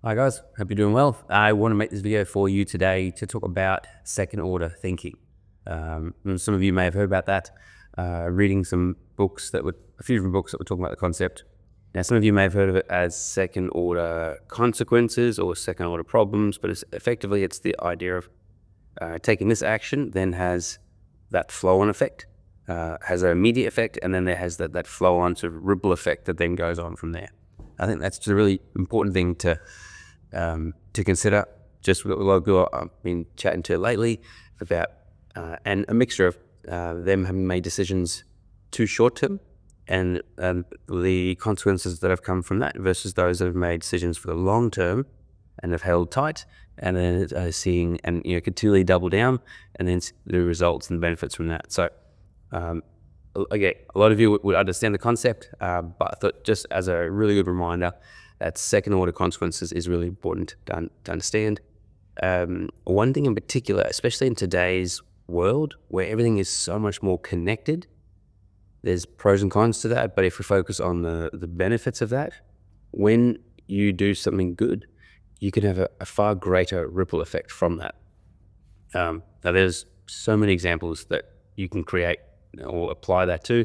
Hi guys, hope you're doing well. I want to make this video for you today to talk about second order thinking. Some of you may have heard about that, reading some books a few different books that were talking about the concept. Now, some of you may have heard of it as second order consequences or second order problems, but effectively it's the idea of taking this action then has that flow on effect, has an immediate effect, and then there has that flow on sort of ripple effect that then goes on from there. I think that's a really important thing to consider. Just what a lot of people I've been chatting to lately about, and a mixture of them having made decisions too short term and the consequences that have come from that versus those that have made decisions for the long term and have held tight and then seeing and continually double down and then the results and the benefits from that. So again, a lot of you would understand the concept, but I thought just as a really good reminder that second order consequences is really important to understand. One thing in particular, especially in today's world where everything is so much more connected, there's pros and cons to that, but if we focus on the benefits of that, when you do something good, you can have a far greater ripple effect from that. Now there's so many examples that you can create or apply that to.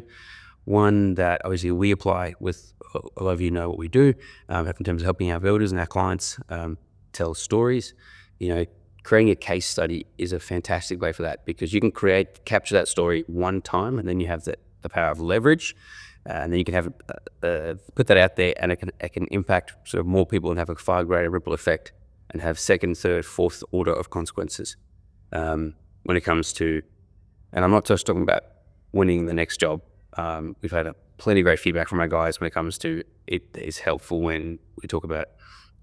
One that obviously we apply with, a lot of you know what we do, in terms of helping our builders and our clients tell stories. Creating a case study is a fantastic way for that because you can capture that story one time and then you have the power of leverage, and then you can have put that out there and it can impact sort of more people and have a far greater ripple effect and have second, third, fourth order of consequences when it comes to, and I'm not just talking about winning the next job. We've had plenty of great feedback from our guys when it comes to it is helpful when we talk about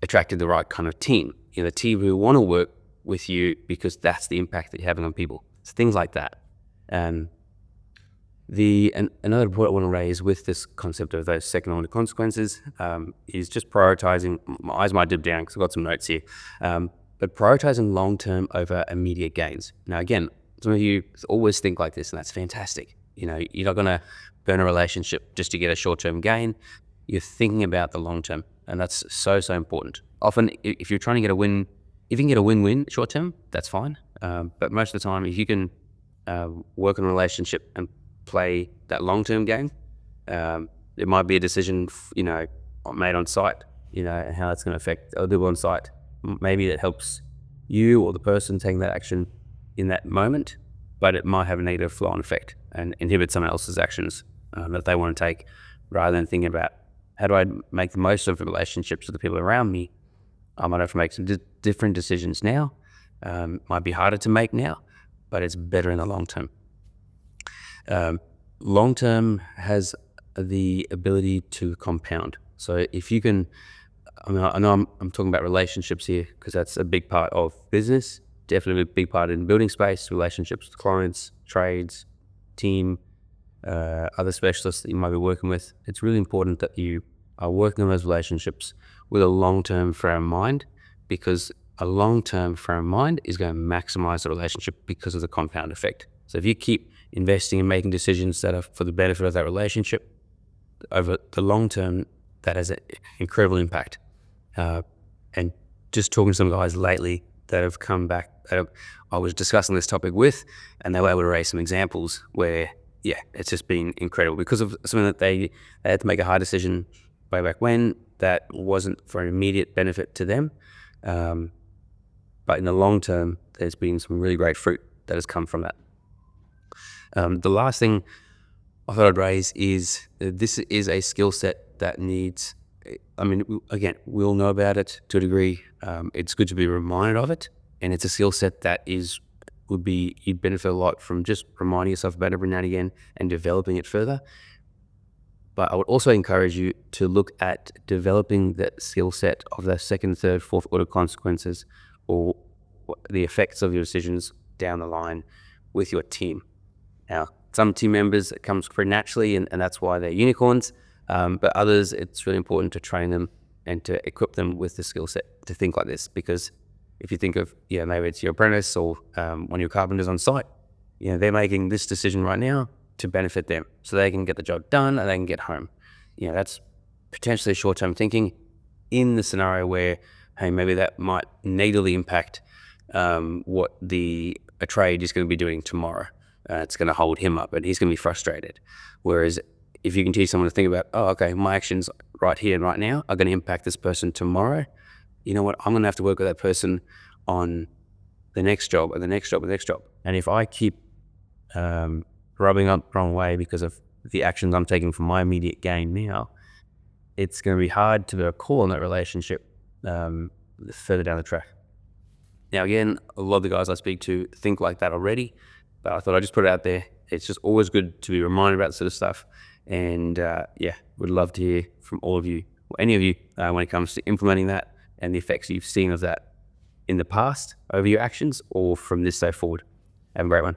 attracting the right kind of team. The team who want to work with you because that's the impact that you're having on people. It's things like that. And another point I want to raise with this concept of those second order consequences is just prioritizing. My eyes might dip down because I've got some notes here, but prioritizing long term over immediate gains. Now, again, some of you always think like this, and that's fantastic. You're not going to burn a relationship just to get a short-term gain. You're thinking about the long-term, and that's so important. Often, if you're trying to get a win, if you can get a win-win short-term, that's fine. But most of the time, if you can work on a relationship and play that long-term game, it might be a decision, made on site, and how it's going to affect other people on site. Maybe that helps you or the person taking that action in that moment, but it might have a negative flow-on effect and inhibit someone else's actions that they want to take, rather than thinking about how do I make the most of the relationships with the people around me. I might have to make some different decisions now. Might be harder to make now, but it's better in the long term. Long term has the ability to compound. So if you can, I know I'm talking about relationships here because that's a big part of business. Definitely a big part in building space, relationships with clients, trades, team, other specialists that you might be working with. It's really important that you are working on those relationships with a long-term frame of mind, because a long-term frame of mind is going to maximize the relationship because of the compound effect. So if you keep investing and making decisions that are for the benefit of that relationship over the long term, that has an incredible impact. And just talking to some guys lately that have come back, I was discussing this topic with, and they were able to raise some examples where, it's just been incredible because of something that they had to make a hard decision way back when that wasn't for an immediate benefit to them. But in the long term, there's been some really great fruit that has come from that. The last thing I thought I'd raise is this is a skill set that needs, again, we'll know about it to a degree. It's good to be reminded of it, and it's a skill set that you'd benefit a lot from just reminding yourself about every now and again and developing it further. But I would also encourage you to look at developing that skill set of the second, third, fourth order consequences or the effects of your decisions down the line with your team. Now, some team members, it comes pretty naturally, and that's why they're unicorns. But others, it's really important to train them and to equip them with the skill set to think like this. Because if you think of, maybe it's your apprentice or one of your carpenters on site, they're making this decision right now to benefit them so they can get the job done and they can get home. That's potentially short-term thinking in the scenario where hey, maybe that might negatively impact what a trade is going to be doing tomorrow. It's going to hold him up and he's going to be frustrated. Whereas if you can teach someone to think about, oh, okay, my actions right here and right now are going to impact this person tomorrow. You know what? I'm going to have to work with that person on the next job and the next job and the next job. And if I keep rubbing up the wrong way because of the actions I'm taking for my immediate gain now, it's going to be hard to call on that relationship further down the track. Now, again, a lot of the guys I speak to think like that already, but I thought I'd just put it out there. It's just always good to be reminded about this sort of stuff. And would love to hear from all of you, or any of you, when it comes to implementing that and the effects you've seen of that in the past over your actions or from this day forward. Have a great one.